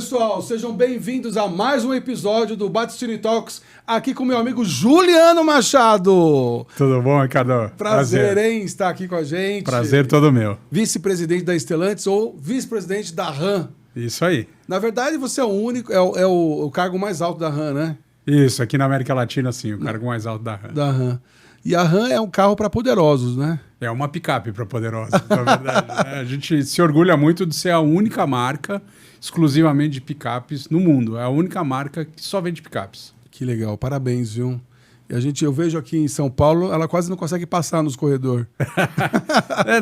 pessoal, sejam bem-vindos a mais um episódio do Battistini Talks, aqui com meu amigo Juliano Machado. Tudo bom, Ricardo? Prazer em estar aqui com a gente. Prazer todo meu. Vice-presidente da Stellantis ou vice-presidente da RAM. Isso aí. Na verdade, você é o único, é o cargo mais alto da RAM, né? Isso, aqui na América Latina, sim, o cargo mais alto da RAM. Da RAM. E a RAM é um carro para poderosos, né? É uma picape para poderosos, na verdade. Né? A gente se orgulha muito de ser a única marca exclusivamente de picapes no mundo. É a única marca que só vende picapes. Que legal, parabéns, viu? E eu vejo aqui em São Paulo, ela quase não consegue passar nos corredores.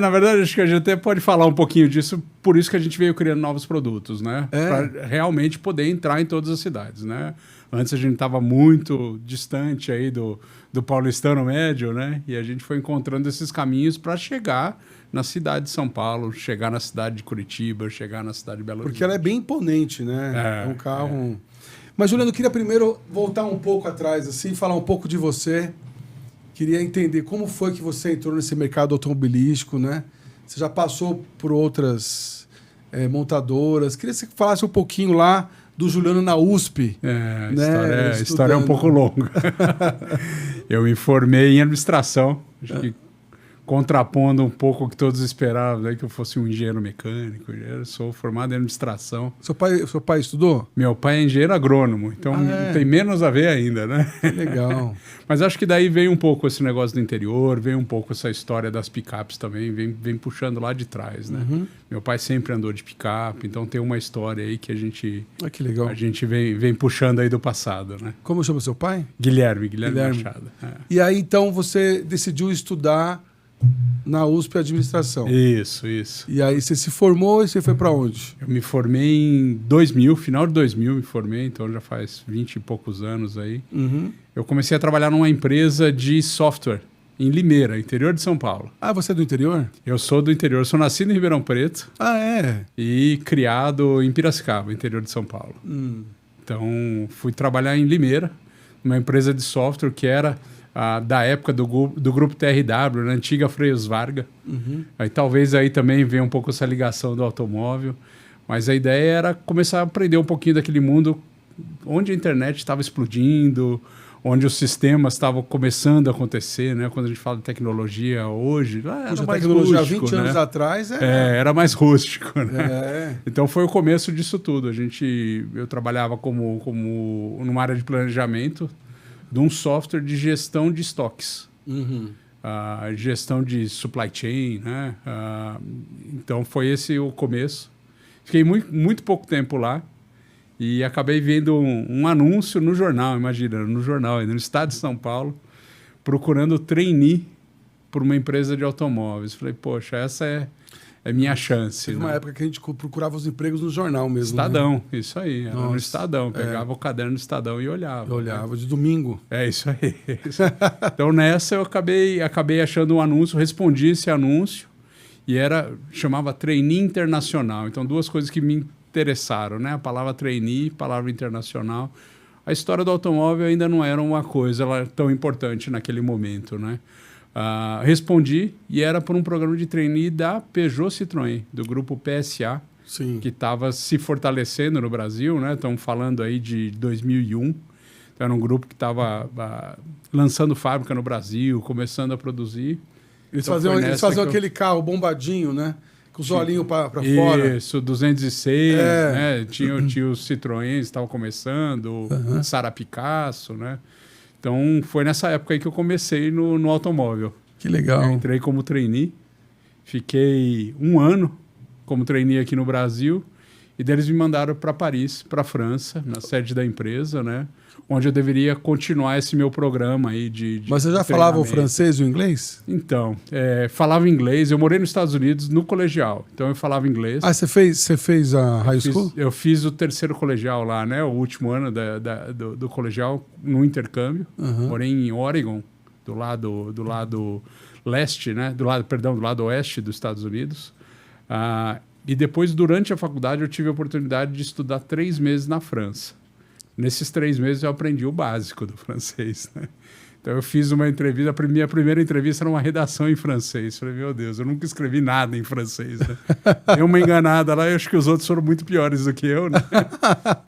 Na verdade, acho que a gente até pode falar um pouquinho disso, por isso que a gente veio criando novos produtos, né? Para realmente poder entrar em todas as cidades, né? Antes a gente estava muito distante aí do paulistano médio, né? E a gente foi encontrando esses caminhos para chegar na cidade de São Paulo, chegar na cidade de Curitiba, chegar na cidade de Belo Horizonte. Porque ela é bem imponente, né? É um carro... Mas, Juliano, eu queria primeiro voltar um pouco atrás, assim, falar um pouco de você. Queria entender como foi que você entrou nesse mercado automobilístico, né? Você já passou por outras montadoras. Queria que você falasse um pouquinho lá do Juliano na USP. A história é um pouco longa. Eu me formei em administração, acho que contrapondo um pouco o que todos esperavam, né, que eu fosse um engenheiro mecânico. Eu sou formado em administração. Seu pai estudou? Meu pai é engenheiro agrônomo, então tem menos a ver ainda, né? Que legal. Mas acho que daí veio um pouco esse negócio do interior, veio um pouco essa história das picapes também, vem puxando lá de trás, né? Uhum. Meu pai sempre andou de picape, então tem uma história aí que a gente, que legal. A gente vem puxando aí do passado, né? Como chama seu pai? Guilherme Machado. E aí, então, você decidiu estudar na USP Administração. Isso. E aí você se formou e você foi para onde? Eu me formei em 2000, final de 2000 me formei, então já faz 20 e poucos anos aí. Uhum. Eu comecei a trabalhar numa empresa de software em Limeira, interior de São Paulo. Ah, você é do interior? Eu sou do interior, sou nascido em Ribeirão Preto. Ah, é? E criado em Piracicaba, interior de São Paulo. Então, fui trabalhar em Limeira, numa empresa de software que era... da época do grupo TRW, na antiga Freios Varga. Uhum. Aí talvez aí também venha um pouco essa ligação do automóvel, mas a ideia era começar a aprender um pouquinho daquele mundo onde a internet estava explodindo, onde os sistemas estavam começando a acontecer, né? Quando a gente fala de tecnologia hoje, era mais tecnologia rústico, 20 anos atrás era mais rústico, né? Então foi o começo disso tudo. Eu trabalhava como numa área de planejamento de um software de gestão de estoques, gestão de supply chain, né? Então foi esse o começo. Fiquei muito pouco tempo lá e acabei vendo um anúncio no jornal, no estado de São Paulo, procurando trainee por uma empresa de automóveis. Falei, poxa, essa é minha chance. Teve uma época que a gente procurava os empregos no jornal mesmo. Estadão, né? Isso aí. Era no Estadão. Pegava o caderno do Estadão e olhava. De domingo. Isso aí. Então, nessa, eu acabei achando um anúncio, respondi esse anúncio e chamava trainee internacional. Então, duas coisas que me interessaram, né? A palavra trainee, palavra internacional. A história do automóvel ainda não era uma coisa tão importante naquele momento, né? Respondi e era por um programa de trainee da Peugeot Citroën, do grupo PSA, Sim. que estava se fortalecendo no Brasil, né? Estamos falando aí de 2001. Então, era um grupo que estava lançando fábrica no Brasil, começando a produzir. Eles faziam aquele carro bombadinho, né? Com os olhinhos para fora. Isso, 206, né? Tinha os Citroëns, estavam começando, Sara Picasso, né? Então, foi nessa época aí que eu comecei no automóvel. Que legal. Eu entrei como trainee, fiquei 1 ano como trainee aqui no Brasil, e daí eles me mandaram para Paris, para a França, na sede da empresa, né? Onde eu deveria continuar esse meu programa aí de Mas você já falava o francês e o inglês? Então, falava inglês. Eu morei nos Estados Unidos no colegial, então eu falava inglês. Ah, você fez a high school? Eu fiz o 3º colegial lá, né? O último ano do colegial no intercâmbio. Morei em Oregon, do lado leste, né? Do lado oeste dos Estados Unidos. E depois, durante a faculdade, eu tive a oportunidade de estudar 3 meses na França. Nesses 3 meses eu aprendi o básico do francês, né? Então eu fiz uma entrevista, a minha primeira entrevista era uma redação em francês. Falei, meu Deus, eu nunca escrevi nada em francês, né? Dei uma enganada lá, eu acho que os outros foram muito piores do que eu, né?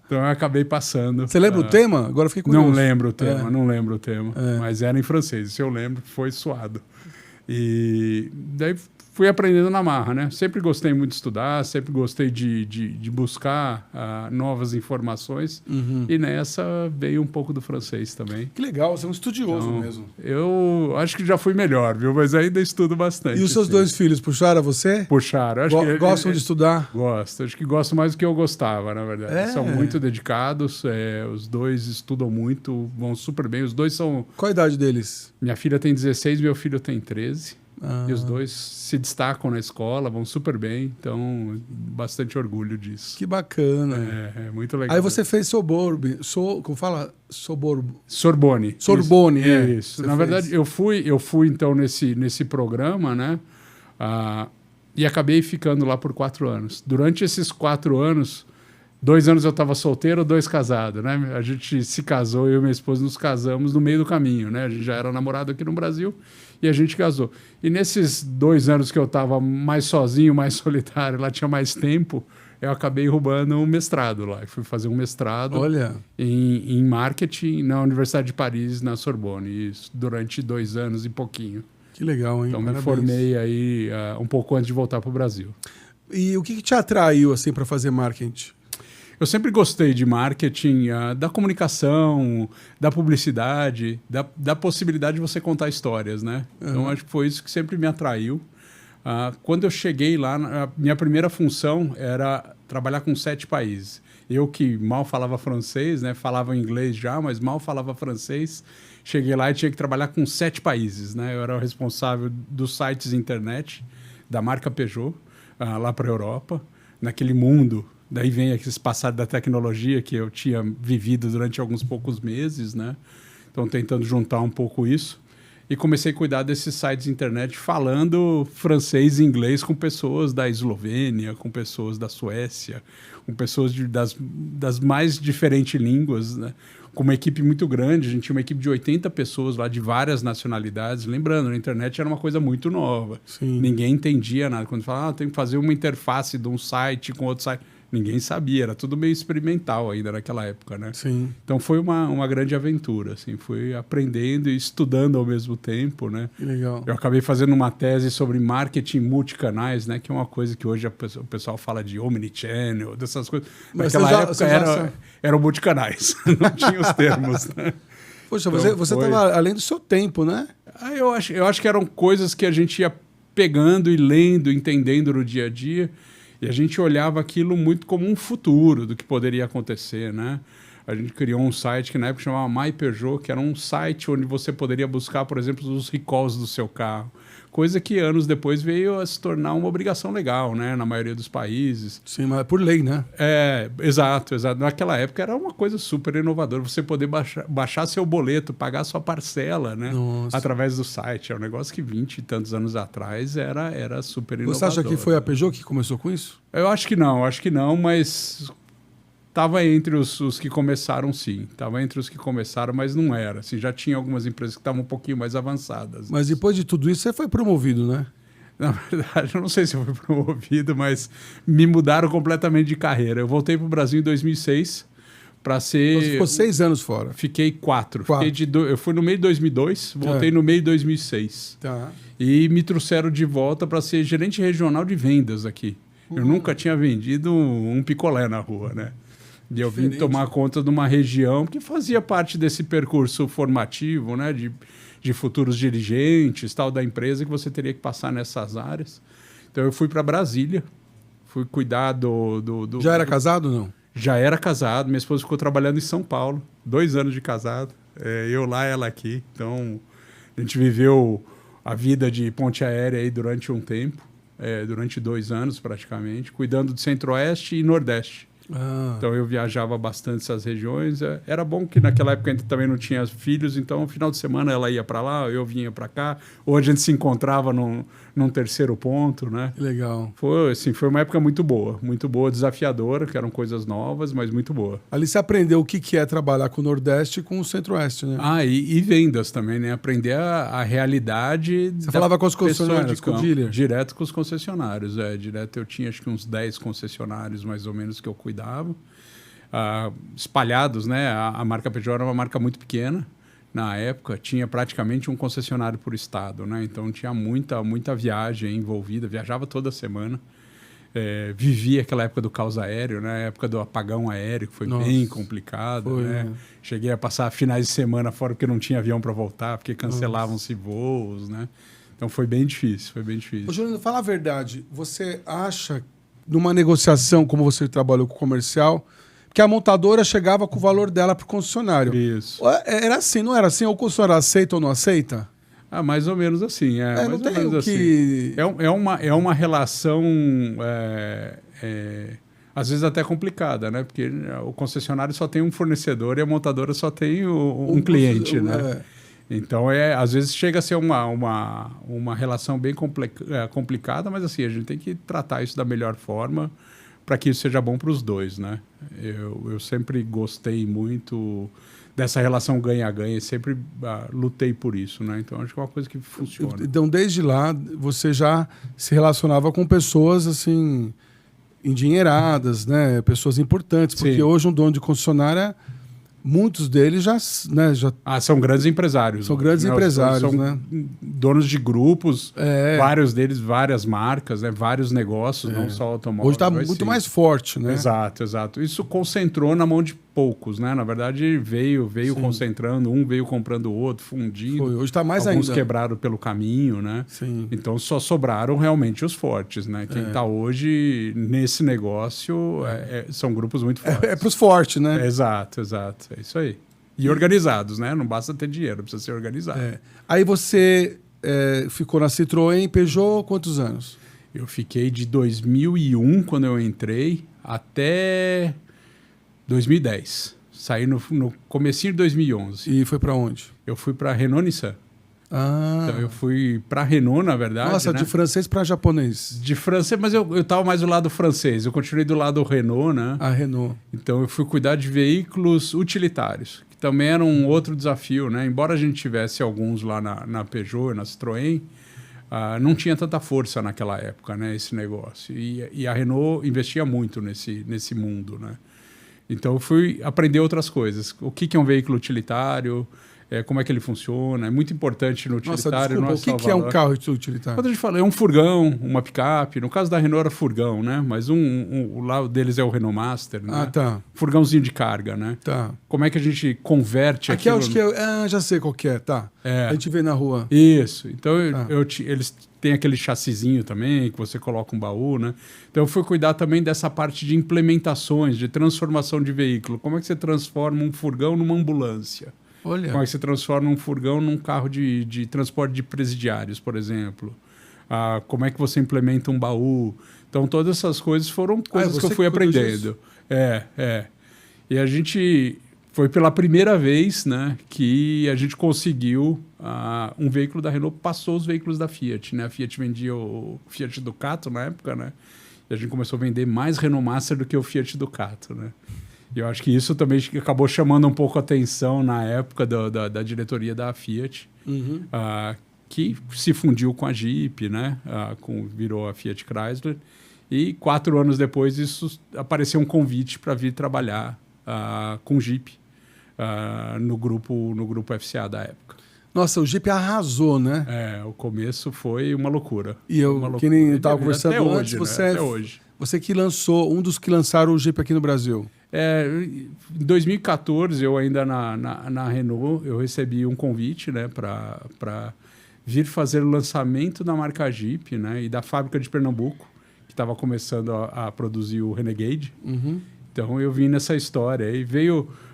Então eu acabei passando. Você lembra o tema? Agora eu fiquei curioso. Não lembro o tema, não lembro o tema. Mas era em francês, isso eu lembro, foi suado. E daí fui aprendendo na marra, né? Sempre gostei muito de estudar, sempre gostei de buscar novas informações. E nessa veio um pouco do francês também. Que legal, você é um estudioso mesmo. Eu acho que já fui melhor, viu? Mas ainda estudo bastante. E os seus dois filhos puxaram você? Puxaram. Gostam de estudar? Gosto. Acho que gostam mais do que eu gostava, na verdade. São muito dedicados, os dois estudam muito, vão super bem. Os dois são... Qual a idade deles? Minha filha tem 16, meu filho tem 13. E os dois se destacam na escola, vão super bem, então bastante orgulho disso. Que bacana. É muito legal. Aí você fez como fala? Sorbonne. Sorbonne, Isso. Na verdade, eu fui então nesse programa, né? E acabei ficando lá por 4 anos. Durante esses 4 anos, 2 anos eu estava solteiro, 2 casado, né? A gente se casou, eu e minha esposa nos casamos no meio do caminho, né? A gente já era namorado aqui no Brasil e a gente casou. E nesses 2 anos que eu estava mais sozinho, mais solitário, lá tinha mais tempo, eu acabei roubando um mestrado lá. Eu fui fazer um mestrado em marketing na Universidade de Paris, na Sorbonne, isso, durante 2 anos e pouquinho. Que legal, hein? Então me formei aí um pouco antes de voltar para o Brasil. E o que te atraiu assim para fazer marketing? Eu sempre gostei de marketing, da comunicação, da publicidade, da possibilidade de você contar histórias, né? Então, acho que foi isso que sempre me atraiu. Quando eu cheguei lá, a minha primeira função era trabalhar com 7 países. Eu que mal falava francês, né? Falava inglês já, mas mal falava francês. Cheguei lá e tinha que trabalhar com 7 países, né? Eu era o responsável dos sites internet da marca Peugeot, lá para a Europa, naquele mundo. Daí vem esse passado da tecnologia que eu tinha vivido durante alguns poucos meses, né? Então, tentando juntar um pouco isso. E comecei a cuidar desses sites de internet falando francês e inglês com pessoas da Eslovênia, com pessoas da Suécia, com pessoas das mais diferentes línguas, né? Com uma equipe muito grande. A gente tinha uma equipe de 80 pessoas lá, de várias nacionalidades. Lembrando, a internet era uma coisa muito nova. Sim. Ninguém entendia nada. Quando falava, tem que fazer uma interface de um site com outro site... Ninguém sabia, era tudo meio experimental ainda naquela época, né? Sim. Então foi uma grande aventura, assim, fui aprendendo e estudando ao mesmo tempo, né? Que legal. Eu acabei fazendo uma tese sobre marketing multicanais, né? Que é uma coisa que hoje o pessoal fala de omnichannel, dessas coisas. Mas naquela época eram multicanais, não tinha os termos, né? Poxa, então, você estava além do seu tempo, né? Eu acho que eram coisas que a gente ia pegando e lendo, entendendo no dia a dia. E a gente olhava aquilo muito como um futuro do que poderia acontecer, né? A gente criou um site que na época chamava My Peugeot, que era um site onde você poderia buscar, por exemplo, os recalls do seu carro. Coisa que anos depois veio a se tornar uma obrigação legal, né? Na maioria dos países. Sim, mas por lei, né? Exato. Naquela época era uma coisa super inovadora. Você poder baixar seu boleto, pagar sua parcela, né? Nossa. Através do site. É um negócio que 20 e tantos anos atrás era super inovador. Você acha que foi a Peugeot que começou com isso? Eu acho que não, mas... Estava entre os que começaram, sim. Estava entre os que começaram, mas não era. Assim, já tinha algumas empresas que estavam um pouquinho mais avançadas. Mas depois de tudo isso, você foi promovido, né? Na verdade, eu não sei se eu fui promovido, mas me mudaram completamente de carreira. Eu voltei para o Brasil em 2006 para ser... Então você ficou 6 anos fora. Fiquei 4. Eu fui no meio de 2002, voltei no meio de 2006. Tá. E me trouxeram de volta para ser gerente regional de vendas aqui. Eu nunca tinha vendido um picolé na rua, né? E eu vim tomar conta de uma região que fazia parte desse percurso formativo, né? De futuros dirigentes, tal, da empresa, que você teria que passar nessas áreas. Então eu fui para Brasília, fui cuidar Já era casado ou não? Já era casado, minha esposa ficou trabalhando em São Paulo, 2 anos de casado, eu lá, ela aqui. Então a gente viveu a vida de ponte aérea aí durante um tempo, durante 2 anos praticamente, cuidando do Centro-Oeste e Nordeste. Então eu viajava bastante essas regiões. Era bom que naquela época a gente também não tinha filhos, então no final de semana ela ia para lá, eu vinha para cá. Ou a gente se encontrava num terceiro ponto, né? Legal. Foi uma época muito boa, desafiadora, que eram coisas novas, mas muito boa. Ali você aprendeu o que é trabalhar com o Nordeste e com o Centro-Oeste, né? E vendas também, né? Aprender a realidade. Você falava com os concessionários, com o dealer? Direto com os concessionários, direto. Eu tinha acho que uns 10 concessionários mais ou menos que eu cuidava. Espalhados, né? A marca Peugeot era uma marca muito pequena na época, tinha praticamente um concessionário por estado, né? Então tinha muita viagem envolvida, viajava toda semana. Vivia aquela época do caos aéreo, né? A época do apagão aéreo, que foi bem complicado, né? Cheguei a passar finais de semana fora porque não tinha avião para voltar, porque cancelavam-se voos, né? Então foi bem difícil, Ô, Juliano, fala a verdade, você acha, numa negociação, como você trabalhou com o comercial, que a montadora chegava com o valor dela para o concessionário? Isso. Era assim, não era assim? Ou o concessionário aceita ou não aceita? Mais ou menos assim. Não tem o que... É uma relação, às vezes até complicada, né? Porque o concessionário só tem um fornecedor e a montadora só tem um cliente, né? Então, às vezes chega a ser uma relação bem complicada, mas assim, a gente tem que tratar isso da melhor forma para que isso seja bom para os dois, né? Eu sempre gostei muito dessa relação ganha-ganha, sempre lutei por isso, né? Então, acho que é uma coisa que funciona. Então, desde lá, você já se relacionava com pessoas, assim, endinheiradas, né? Pessoas importantes, porque Sim. Hoje um dono de concessionária... Muitos deles já são grandes empresários. São grandes empresários, são né? Donos de grupos, vários deles, várias marcas, né? Vários negócios, não só automóvel. Hoje está muito mais forte, né? Exato. Isso concentrou na mão de poucos, né? Na verdade, veio concentrando, um veio comprando o outro, fundindo. Hoje está mais Alguns ainda. quebraram pelo caminho, né? Sim. Então só sobraram realmente os fortes, né? Quem está hoje nesse negócio são grupos muito fortes. É para os fortes, né? Exato. É isso aí. E organizados, né? Não basta ter dinheiro, precisa ser organizado. Aí você ficou na Citroën, Peugeot, quantos anos? Eu fiquei de 2001, quando eu entrei, até 2010. Saí no comecinho de 2011. E foi para onde? Eu fui para Renault Nissan. Então eu fui para Renault, na verdade. Nossa, né? De francês para japonês. De francês, mas eu estava mais do lado francês. Eu continuei do lado Renault, né? A Renault. Então eu fui cuidar de veículos utilitários, que também era um outro desafio, né? Embora a gente tivesse alguns lá na Peugeot e na Citroën, não tinha tanta força naquela época, né? Esse negócio. E a Renault investia muito nesse mundo, né? Então eu fui aprender outras coisas. O que é um veículo utilitário, como é que ele funciona. É muito importante no utilitário. Nossa, desculpa, o que é um carro utilitário? Quando a gente fala, é um furgão, uma picape. No caso da Renault era furgão, né? Mas o lado deles é o Renault Master, né? Tá. Furgãozinho de carga, né? Tá. Como é que a gente converte aqui? Aqui eu acho que já sei qual que é, tá. A gente vê na rua. Isso. Então eles têm aquele chassizinho também, que você coloca um baú, né? Então eu fui cuidar também dessa parte de implementações, de transformação de veículo. Como é que você transforma um furgão numa ambulância? Olha. Como é que você transforma um furgão num carro de transporte de presidiários, por exemplo? Como é que você implementa um baú? Então, todas essas coisas foram coisas que eu fui aprendendo. E a gente... Foi pela primeira vez, né, que a gente conseguiu... um veículo da Renault passou os veículos da Fiat, né? A Fiat vendia o Fiat Ducato na época, né? E a gente começou a vender mais Renault Master do que o Fiat Ducato, né? E eu acho que isso também acabou chamando um pouco a atenção na época da diretoria da Fiat, que se fundiu com a Jeep, né? Virou a Fiat Chrysler. E 4 anos depois apareceu um convite para vir trabalhar com Jeep no grupo FCA da época. Nossa, o Jeep arrasou, né? O começo foi uma loucura. E que nem eu estava conversando até antes, hoje, até hoje. Você que lançou, um dos que lançaram o Jeep aqui no Brasil. Em 2014, eu ainda na Renault, eu recebi um convite, né, para vir fazer o lançamento da marca Jeep, né, e da fábrica de Pernambuco, que estava começando a produzir o Renegade. Então eu vim nessa história. E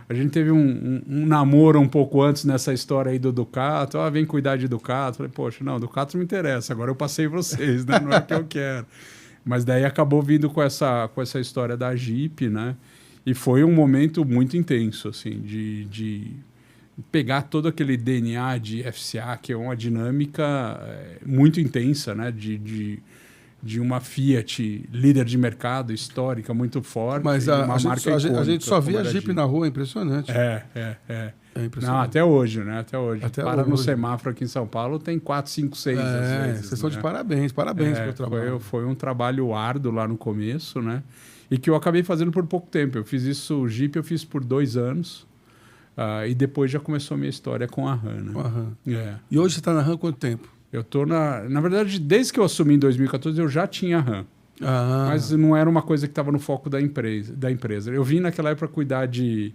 a gente teve um namoro um pouco antes nessa história aí do Ducato. Vem cuidar de Ducato. Falei, poxa, não, Ducato não me interessa, agora eu passei vocês, né, não é o que eu quero. Mas daí acabou vindo com essa história da Jeep, né? E foi um momento muito intenso, assim, de pegar todo aquele DNA de FCA, que é uma dinâmica muito intensa, né? De uma Fiat líder de mercado, histórica, muito forte. Mas uma marca a gente só via Jeep na rua, impressionante. É impressionante. Não, até hoje, né? Até hoje. No semáforo aqui em São Paulo, tem 4, 5, 6 às vezes. Vocês estão de parabéns pelo trabalho. Foi um trabalho árduo lá no começo, né? E que eu acabei fazendo por pouco tempo. Eu fiz isso, o Jeep eu fiz por 2 anos. E depois já começou a minha história com a RAM, né? Com a RAM. E hoje você está na RAM há quanto tempo? Eu tô na verdade, desde que eu assumi em 2014, eu já tinha RAM. Mas não era uma coisa que estava no foco da empresa. Eu vim naquela época cuidar de...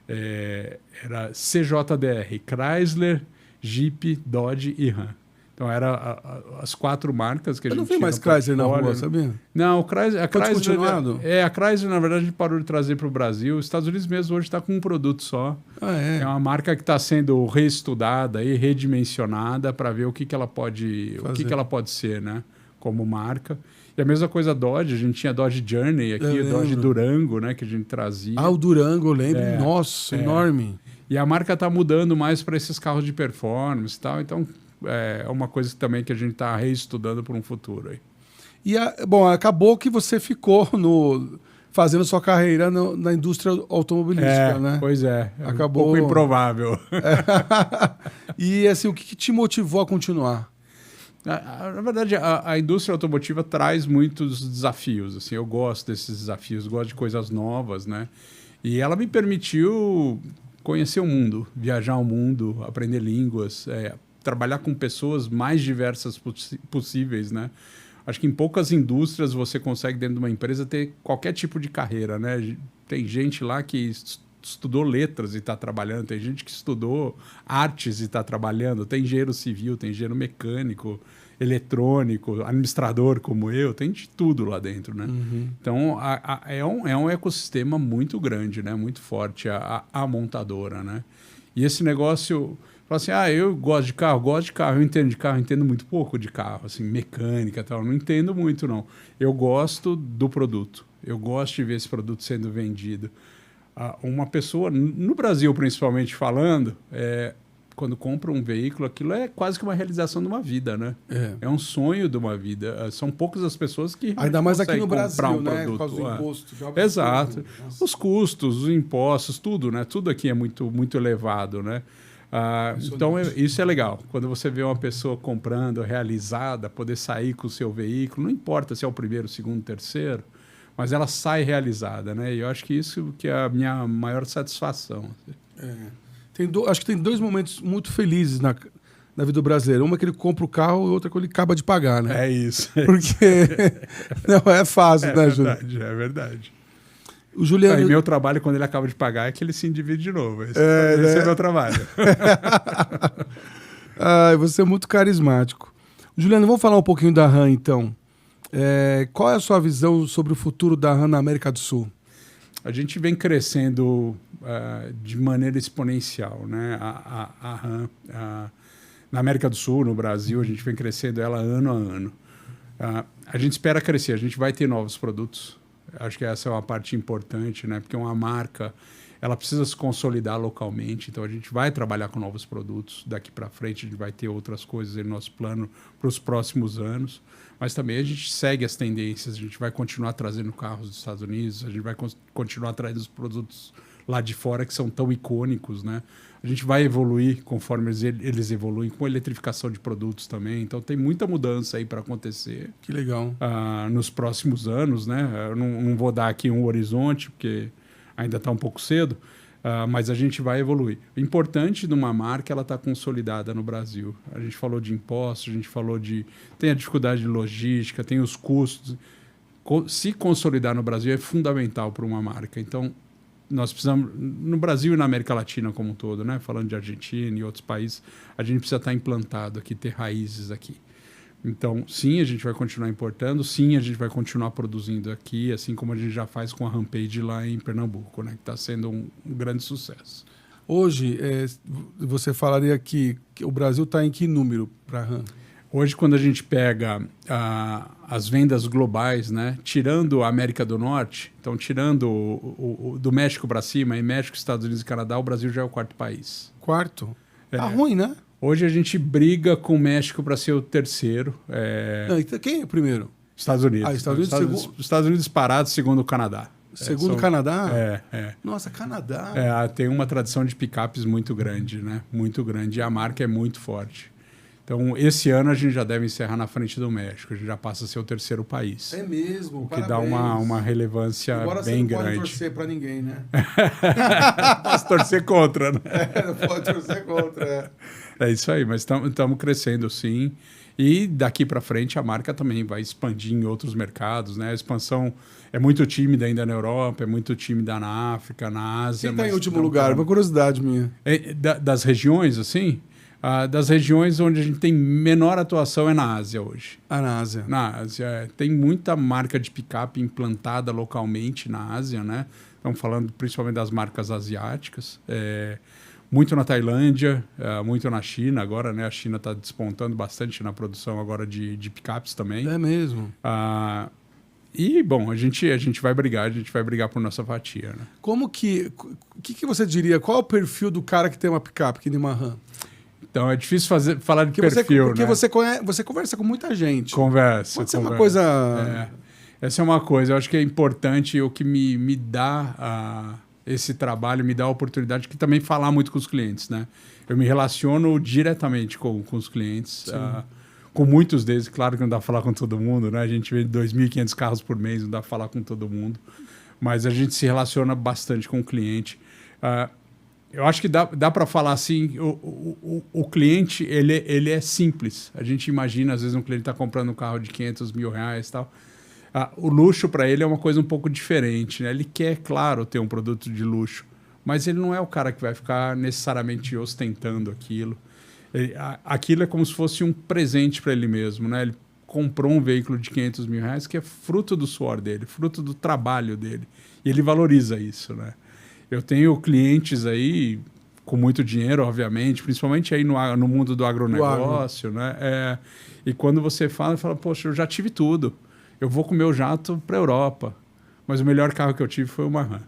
era CJDR, Chrysler, Jeep, Dodge e RAM. Então, eram as 4 marcas que a gente tinha. Eu não vi mais Chrysler na rua, sabia? Não, a Chrysler... A Chrysler, na verdade, a gente parou de trazer para o Brasil. Os Estados Unidos mesmo hoje está com um produto só. É uma marca que está sendo reestudada e redimensionada para ver o que ela pode ser, né? Como marca. E a mesma coisa a Dodge. A gente tinha Dodge Journey aqui, o Dodge Durango, né? Que a gente trazia. O Durango, eu lembro. Nossa, enorme. E a marca está mudando mais para esses carros de performance e tal. Então... é uma coisa também que a gente está reestudando para um futuro aí. E acabou que você ficou fazendo sua carreira na indústria automobilística, né? Pois é. Acabou... Um pouco improvável. E assim, o que te motivou a continuar? Na verdade, a indústria automotiva traz muitos desafios. Assim, eu gosto desses desafios, gosto de coisas novas, né? E ela me permitiu conhecer o mundo, viajar o mundo, aprender línguas, trabalhar com pessoas mais diversas possíveis, né? Acho que em poucas indústrias você consegue, dentro de uma empresa, ter qualquer tipo de carreira, né? Tem gente lá que estudou letras e está trabalhando, tem gente que estudou artes e está trabalhando, tem engenheiro civil, tem engenheiro mecânico, eletrônico, administrador como eu, tem de tudo lá dentro, né? Uhum. Então, é um ecossistema muito grande, né? Muito forte, a montadora, né? E esse negócio... Fala assim, eu gosto de carro, eu entendo de carro, entendo muito pouco de carro, assim, mecânica e tal, não entendo muito, não. Eu gosto do produto, eu gosto de ver esse produto sendo vendido. Uma pessoa, no Brasil principalmente falando, quando compra um veículo, aquilo é quase que uma realização de uma vida, né? É um sonho de uma vida. São poucas as pessoas que ainda mais aqui no Brasil, um né? Produto. Por causa do imposto. Exato. Os custos, os impostos, tudo, né? Tudo aqui é muito, muito elevado, né? Então, isso é legal. Quando você vê uma pessoa comprando, realizada, poder sair com o seu veículo, não importa se é o primeiro, segundo, terceiro, mas ela sai realizada, né? E eu acho que isso que é a minha maior satisfação. Acho que tem 2 momentos muito felizes na vida do brasileiro. Uma é que ele compra o carro e outra é que ele acaba de pagar, né? É isso. Porque não é fácil, né, Júlio? É verdade. O Juliano... E meu trabalho, quando ele acaba de pagar, é que ele se endivide de novo. Esse é meu trabalho. Você é muito carismático. Juliano, vamos falar um pouquinho da RAM, então. Qual é a sua visão sobre o futuro da RAM na América do Sul? A gente vem crescendo de maneira exponencial, né? A RAM, na América do Sul, no Brasil, a gente vem crescendo ela ano a ano. A gente espera crescer, a gente vai ter novos produtos. Acho que essa é uma parte importante, né? Porque uma marca, ela precisa se consolidar localmente. Então, a gente vai trabalhar com novos produtos. Daqui para frente, a gente vai ter outras coisas no nosso plano para os próximos anos. Mas também a gente segue as tendências. A gente vai continuar trazendo carros dos Estados Unidos. A gente vai continuar trazendo os produtos lá de fora que são tão icônicos, né? A gente vai evoluir conforme eles evoluem, com a eletrificação de produtos também. Então, tem muita mudança aí para acontecer. Que legal. Nos próximos anos, né? Eu não vou dar aqui um horizonte, porque ainda está um pouco cedo, mas a gente vai evoluir. O importante de uma marca, ela está consolidada no Brasil. A gente falou de impostos, a gente falou tem a dificuldade de logística, tem os custos. Se consolidar no Brasil é fundamental para uma marca. Então, nós precisamos, no Brasil e na América Latina como um todo, né? Falando de Argentina e outros países, a gente precisa estar implantado aqui, ter raízes aqui. Então, sim, a gente vai continuar importando, sim, a gente vai continuar produzindo aqui, assim como a gente já faz com a Rampage lá em Pernambuco, né? Que está sendo um grande sucesso. Hoje, você falaria que o Brasil está em que número para a RAM? Hoje, quando a gente pega as vendas globais, né, tirando a América do Norte, então tirando do México para cima, em México, Estados Unidos e Canadá, o Brasil já é o 4º país. Quarto? Tá ruim, né? Hoje a gente briga com o México para ser o 3º. Não, então quem é o primeiro? Estados Unidos. Estados Unidos disparado, segundo o Canadá. Segundo o Canadá? É. Nossa, Canadá. Tem uma tradição de picapes muito grande, né? Muito grande. E a marca é muito forte. Então, esse ano a gente já deve encerrar na frente do México. A gente já passa a ser o 3º país. É mesmo, o que dá uma relevância bem grande. Agora você não pode torcer para ninguém, né? Posso torcer contra, né? Não pode torcer contra, É isso aí, mas estamos crescendo sim. E daqui para frente a marca também vai expandir em outros mercados, né? A expansão é muito tímida ainda na Europa, é muito tímida na África, na Ásia. Quem está em último lugar? Uma curiosidade minha. Das regiões, assim? Das regiões onde a gente tem menor atuação é na Ásia hoje. Na Ásia. Na Ásia. Tem muita marca de picape implantada localmente na Ásia, né? Estamos falando principalmente das marcas asiáticas. Muito na Tailândia, muito na China agora, né? A China está despontando bastante na produção agora de picapes também. É mesmo. E, bom, a gente vai brigar por nossa fatia, né? Como que... O que você diria? Qual é o perfil do cara que tem uma picape, que nem uma Ram? Então, é difícil falar de perfil, porque né? você conversa com muita gente. Conversa. Pode ser uma coisa... Essa é uma coisa. Eu acho que é importante, o que me dá esse trabalho, me dá a oportunidade de também falar muito com os clientes, né? Eu me relaciono diretamente com os clientes, com muitos deles. Claro que não dá para falar com todo mundo, né? A gente vê 2.500 carros por mês, não dá para falar com todo mundo. Mas a gente se relaciona bastante com o cliente. Eu acho que dá para falar assim, o cliente, ele é simples. A gente imagina, às vezes, um cliente está comprando um carro de 500 mil reais e tal. O luxo para ele é uma coisa um pouco diferente, né? Ele quer, claro, ter um produto de luxo, mas ele não é o cara que vai ficar necessariamente ostentando aquilo. Aquilo é como se fosse um presente para ele mesmo, né? Ele comprou um veículo de 500 mil reais que é fruto do suor dele, fruto do trabalho dele. E ele valoriza isso, né? Eu tenho clientes aí com muito dinheiro, obviamente, principalmente aí no mundo do agronegócio, né? E quando você fala, poxa, eu já tive tudo. Eu vou com o meu jato para a Europa, mas o melhor carro que eu tive foi uma Ram.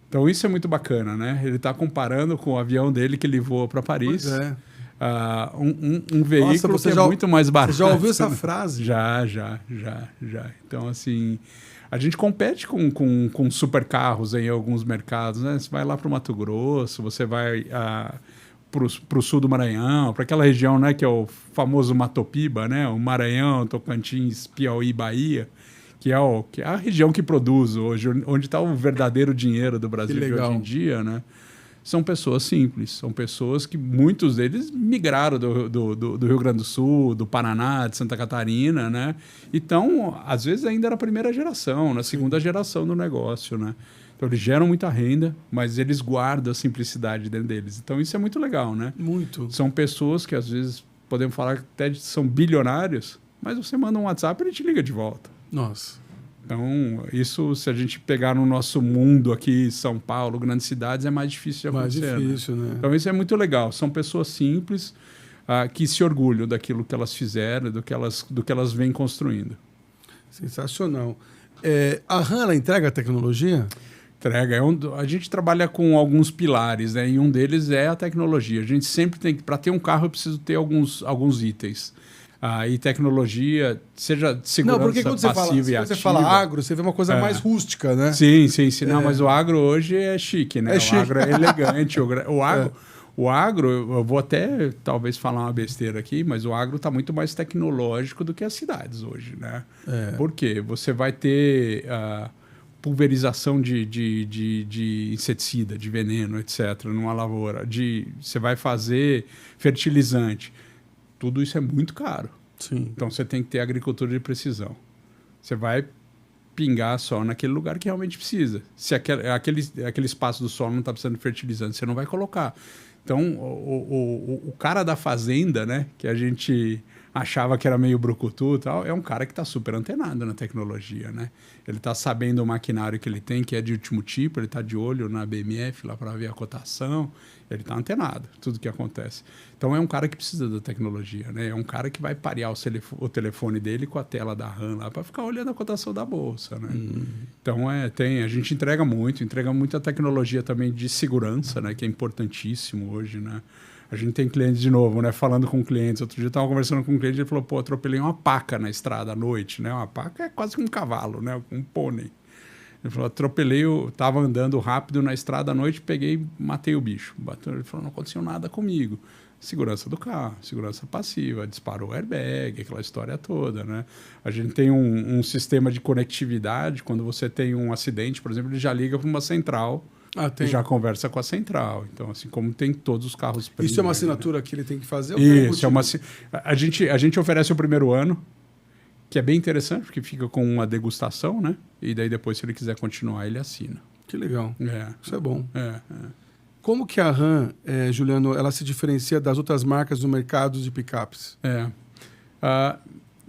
Então isso é muito bacana, né? Ele está comparando com o avião dele que ele voa para Paris. Pois é. Um veículo que é muito mais barato. Você já ouviu essa frase? Já. Então, assim... A gente compete com supercarros em alguns mercados, né? Você vai lá para o Mato Grosso, você vai para o sul do Maranhão, para aquela região, né, que é o famoso Matopiba, né? O Maranhão, Tocantins, Piauí, Bahia, que é a região que produz hoje, onde está o verdadeiro dinheiro do Brasil de hoje em dia, né? São pessoas simples, são pessoas que muitos deles migraram do Rio Grande do Sul, do Paraná, de Santa Catarina, né? Então, às vezes ainda na primeira geração, na segunda geração do negócio, né? Então, eles geram muita renda, mas eles guardam a simplicidade dentro deles. Então, isso é muito legal, né? Muito. São pessoas que, às vezes, podemos falar que até são bilionários, mas você manda um WhatsApp e ele te liga de volta. Nossa. Então, isso, se a gente pegar no nosso mundo aqui, São Paulo, grandes cidades, é mais difícil de acontecer. Mais difícil, né? Então, isso é muito legal. São pessoas simples que se orgulham daquilo que elas fizeram, do que elas vêm construindo. Sensacional. A Ram, ela entrega a tecnologia? Entrega. A gente trabalha com alguns pilares, né? E um deles é a tecnologia. A gente sempre tem que... Para ter um carro, eu preciso ter alguns itens. E tecnologia, seja de segurança passiva e ativa. Não, porque quando você fala agro, você vê uma coisa mais rústica, né? Sim. Não, mas o agro hoje é chique, né? Chique. O agro é elegante. O agro, eu vou até talvez falar uma besteira aqui, mas o agro está muito mais tecnológico do que as cidades hoje, né? Por quê? Você vai ter pulverização de inseticida, de veneno, etc., numa lavoura. Você vai fazer fertilizante. Tudo isso é muito caro. Sim. Então, você tem que ter agricultura de precisão. Você vai pingar só naquele lugar que realmente precisa. Se aquele espaço do solo não está precisando de fertilizante, você não vai colocar. Então, o cara da fazenda, né, que a gente achava que era meio brucutu e tal, é um cara que está super antenado na tecnologia, né? Ele está sabendo o maquinário que ele tem, que é de último tipo, ele está de olho na BMF lá para ver a cotação, Ele está antenado, tudo que acontece. Então é um cara que precisa da tecnologia, né? É um cara que vai parear o telefone dele com a tela da RAM lá para ficar olhando a cotação da bolsa, né? Então a gente entrega muita tecnologia também de segurança, né? Que é importantíssimo hoje, né? A gente tem clientes de novo, né? Falando com clientes. Outro dia eu estava conversando com um cliente e ele falou, pô, atropelei uma paca na estrada à noite, né? Uma paca é quase que um cavalo, né? Um pônei. Ele falou, estava andando rápido na estrada à noite, peguei e matei o bicho. Bateu, ele falou, não aconteceu nada comigo. Segurança do carro, segurança passiva, disparou o airbag, aquela história toda, né? A gente tem um sistema de conectividade, quando você tem um acidente, por exemplo, ele já liga para uma central e já conversa com a central. Então, assim, como tem todos os carros premium. Isso é uma assinatura, né, que ele tem que fazer? Isso, a gente oferece o primeiro ano, que é bem interessante, porque fica com uma degustação, né? E daí depois, se ele quiser continuar, ele assina. Que legal. Isso é bom. É. Como que a RAM, Juliano, ela se diferencia das outras marcas no mercado de picapes?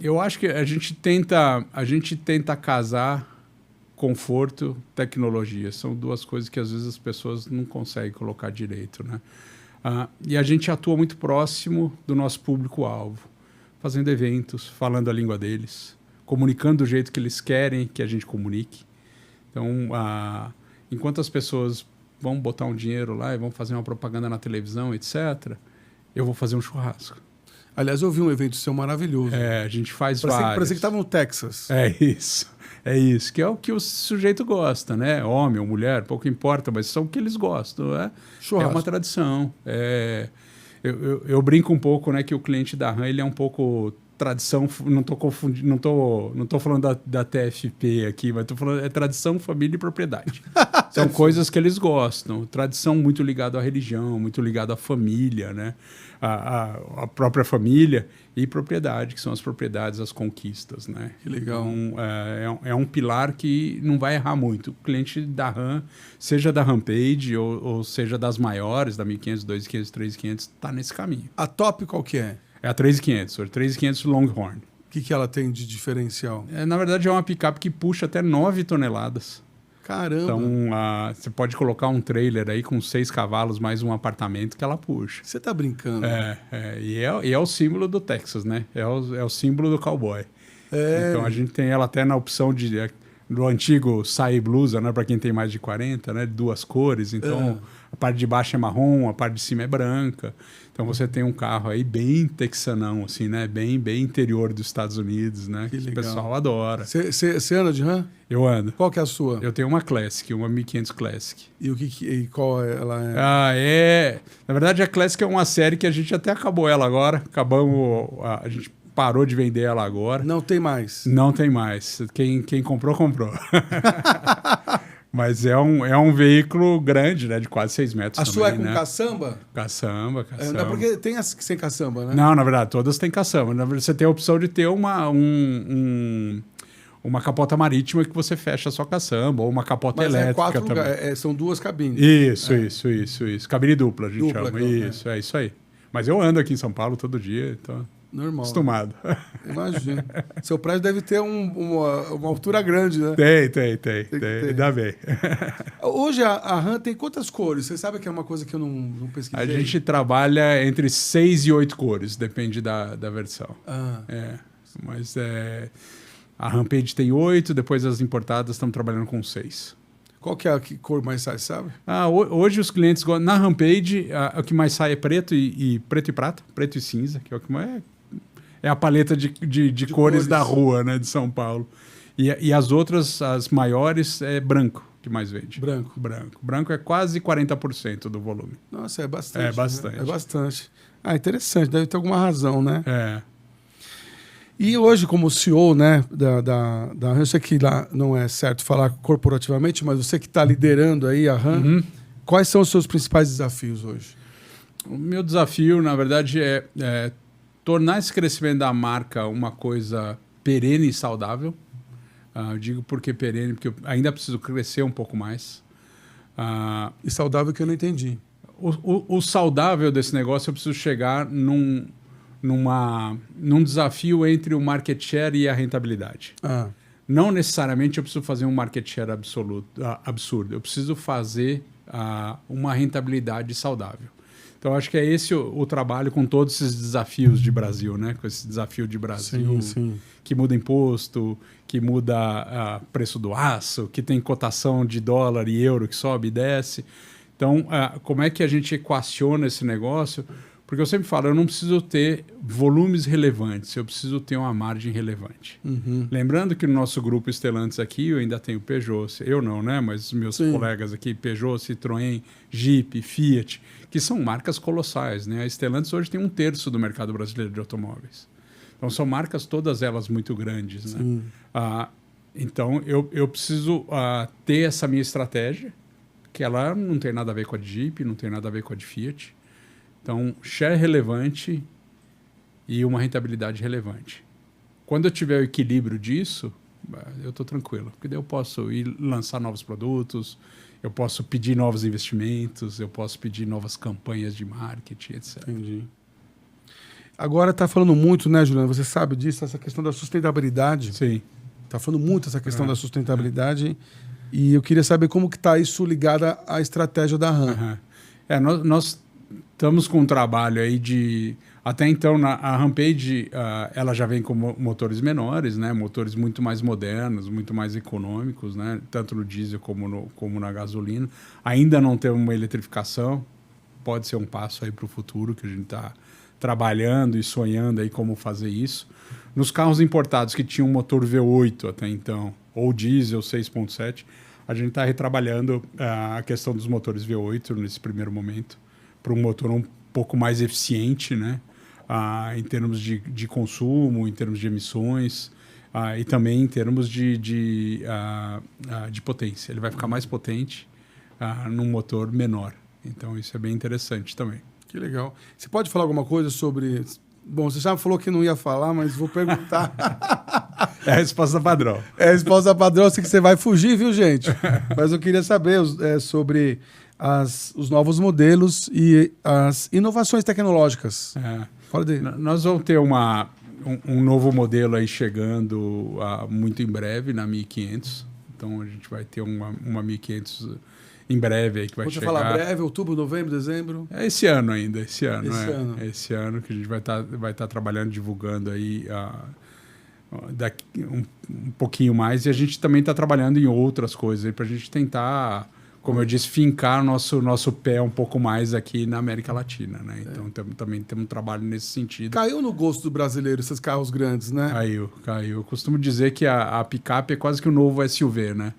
Eu acho que a gente tenta casar conforto, tecnologia. São duas coisas que às vezes as pessoas não conseguem colocar direito, né? E a gente atua muito próximo do nosso público-alvo, fazendo eventos, falando a língua deles, comunicando do jeito que eles querem que a gente comunique. Então, enquanto as pessoas vão botar um dinheiro lá e vão fazer uma propaganda na televisão, etc., eu vou fazer um churrasco. Aliás, eu vi um evento seu maravilhoso. A gente faz vários. Parecia que estava no Texas. É isso. Que é o que o sujeito gosta, né? Homem ou mulher, pouco importa, mas são o que eles gostam. Churrasco. É uma tradição. Eu brinco um pouco, né, que o cliente da RAM ele é um pouco tradição, não estou confundindo, não tô falando da TFP aqui, mas estou falando tradição, família e propriedade. São coisas que eles gostam. Tradição muito ligada à religião, muito ligada à família, né? A própria família e propriedade, que são as propriedades, as conquistas, né? Que legal. Então, é um pilar que não vai errar muito. O cliente da RAM, seja da Rampage ou seja das maiores, da 1500, 2500, 3500, está nesse caminho. A top qual que é? É a 3500, a 3500 Longhorn. O que ela tem de diferencial? Na verdade, é uma picape que puxa até 9 toneladas. Caramba! Então, você pode colocar um trailer aí com 6 cavalos mais um apartamento que ela puxa. Você tá brincando? E é o símbolo do Texas, né? É o símbolo do cowboy. Então, a gente tem ela até na opção do antigo Sai Blusa, né? Para quem tem mais de 40, né? 2 cores. Então, a parte de baixo é marrom, a parte de cima é branca. Então, você tem um carro aí bem texanão, assim, né? Bem interior dos Estados Unidos, né? Que o pessoal adora. Você anda de RAM? Eu ando. Qual que é a sua? Eu tenho uma Classic, uma 1500 Classic. E qual ela é? Na verdade, a Classic é uma série que a gente até acabou ela agora. A gente parou de vender ela agora. Não tem mais? Não tem mais. Quem comprou, comprou. Mas é um veículo grande, né? De quase 6 metros. A também, sua é com né? caçamba? Caçamba. Não, porque tem as sem caçamba, né? Não, na verdade, todas têm caçamba. Na verdade, você tem a opção de ter uma capota marítima que você fecha a sua caçamba, ou uma capota elétrica também. São 2 cabines. Isso. Cabine dupla, a gente chama. É isso aí. Mas eu ando aqui em São Paulo todo dia, então... Normal. Acostumado. Imagina. Seu prédio deve ter uma altura grande, né? Tem. Ainda bem. Hoje a RAM tem quantas cores? Você sabe que é uma coisa que eu não pesquisei? A gente trabalha entre 6 e 8 cores, depende da versão. Mas a Rampage tem 8, depois as importadas estão trabalhando com 6. Qual que é a cor mais sai, sabe? Hoje os clientes gostam. Na Rampage, o que mais sai é preto e prata, preto e cinza, que é o que mais é a paleta de cores da rua, né, de São Paulo. E as outras, as maiores, é branco que mais vende. Branco é quase 40% do volume. Nossa, é bastante. Né? É bastante. Interessante, deve ter alguma razão, né? E hoje, como CEO, né, eu sei que lá não é certo falar corporativamente, mas você que está liderando aí a RAM, quais são os seus principais desafios hoje? O meu desafio, na verdade, é tornar esse crescimento da marca uma coisa perene e saudável. Eu digo porque perene, porque eu ainda preciso crescer um pouco mais. E saudável que eu não entendi. O saudável desse negócio, eu preciso chegar num desafio entre o market share e a rentabilidade. Não necessariamente eu preciso fazer um market share absurdo. Eu preciso fazer uma rentabilidade saudável. Então, acho que é esse o trabalho com todos esses desafios de Brasil, né? Com esse desafio de Brasil, que muda imposto, que muda preço do aço, que tem cotação de dólar e euro que sobe e desce. Então, como é que a gente equaciona esse negócio? Porque eu sempre falo, eu não preciso ter volumes relevantes, eu preciso ter uma margem relevante. Lembrando que no nosso grupo Stellantis aqui, eu ainda tenho Peugeot, eu não, né? Mas os meus colegas aqui, Peugeot, Citroën, Jeep, Fiat, que são marcas colossais, né? A Stellantis hoje tem 1/3 do mercado brasileiro de automóveis. Então, são marcas, todas elas muito grandes, né? Então, eu preciso ter essa minha estratégia, que ela não tem nada a ver com a de Jeep, não tem nada a ver com a de Fiat. Então, share relevante e uma rentabilidade relevante. Quando eu tiver o equilíbrio disso, eu estou tranquilo. Porque daí eu posso ir lançar novos produtos, eu posso pedir novos investimentos, eu posso pedir novas campanhas de marketing, etc. Entendi. Agora está falando muito, né, Juliano? Você sabe disso, essa questão da sustentabilidade. Sim. Está falando muito essa questão da sustentabilidade. E eu queria saber como que está isso ligado à estratégia da RAM. Nós estamos com um trabalho aí de... Até então, a Rampage, ela já vem com motores menores, né? Motores muito mais modernos, muito mais econômicos, né? Tanto no diesel como na gasolina. Ainda não tem uma eletrificação. Pode ser um passo aí para o futuro, que a gente está trabalhando e sonhando aí como fazer isso. Nos carros importados que tinham motor V8 até então, ou diesel 6.7, a gente está retrabalhando a questão dos motores V8 nesse primeiro momento, para um motor um pouco mais eficiente, né? Em termos de consumo, em termos de emissões, e também em termos de potência. Ele vai ficar mais potente num motor menor. Então, isso é bem interessante também. Que legal. Você pode falar alguma coisa sobre... Bom, você já falou que não ia falar, mas vou perguntar. É a resposta padrão. É a resposta padrão. Eu sei que você vai fugir, viu, gente? Mas eu queria saber sobre os novos modelos e as inovações tecnológicas. Fala dele. Nós vamos ter um novo modelo aí chegando muito em breve, na 1500. Então, a gente vai ter uma 1500 em breve aí que vai chegar. Você fala breve, outubro, novembro, dezembro? É esse ano ainda, esse ano. Esse ano que a gente vai tá trabalhando, divulgando aí daqui um pouquinho mais. E a gente também está trabalhando em outras coisas para a gente tentar, como eu disse, fincar nosso pé um pouco mais aqui na América Latina, né? Então também temos um trabalho nesse sentido. Caiu no gosto do brasileiro esses carros grandes, né? Caiu. Eu costumo dizer que a picape é quase que o novo SUV, né?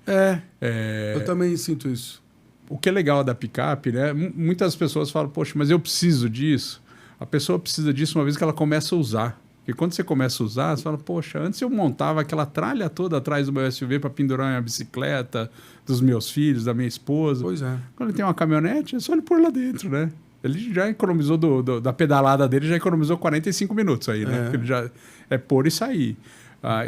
Eu também sinto isso. O que é legal da picape, né? Muitas pessoas falam, poxa, mas eu preciso disso. A pessoa precisa disso uma vez que ela começa a usar. Porque quando você começa a usar, você fala, poxa, antes eu montava aquela tralha toda atrás do meu SUV para pendurar minha bicicleta, dos meus filhos, da minha esposa. Pois é. Quando ele tem uma caminhonete, é só ele pôr lá dentro, né? Ele já economizou da pedalada dele, já economizou 45 minutos aí, né? Porque ele já é pôr e sair.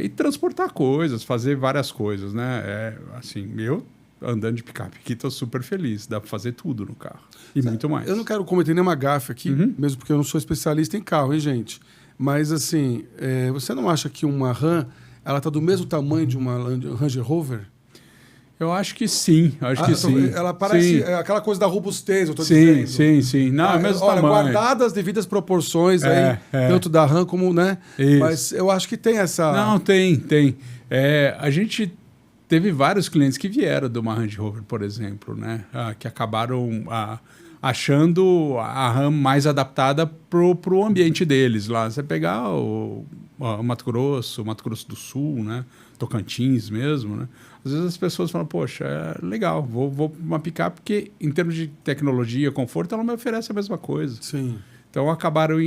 E transportar coisas, fazer várias coisas, né? Assim, eu andando de picape aqui, estou super feliz. Dá para fazer tudo no carro. E muito mais. Eu não quero cometer nenhuma gafe aqui, mesmo porque eu não sou especialista em carro, hein, gente? Mas, assim, você não acha que uma RAM ela está do mesmo tamanho de uma Range Rover? Eu acho que sim, sim. Ela parece aquela coisa da robustez, eu estou dizendo. Sim. Não, é o mesmo tamanho. Guardadas as devidas proporções aí, tanto da RAM como, né? Isso. Mas eu acho que tem essa... Não, tem. A gente teve vários clientes que vieram de uma Range Rover, por exemplo, né? Que acabaram achando a RAM mais adaptada para o ambiente deles lá. Você pegar o Mato Grosso do Sul, né? Tocantins mesmo, né? Às vezes as pessoas falam, poxa, é legal, vou para uma picape porque em termos de tecnologia, conforto, ela me oferece a mesma coisa. Sim. Então acabaram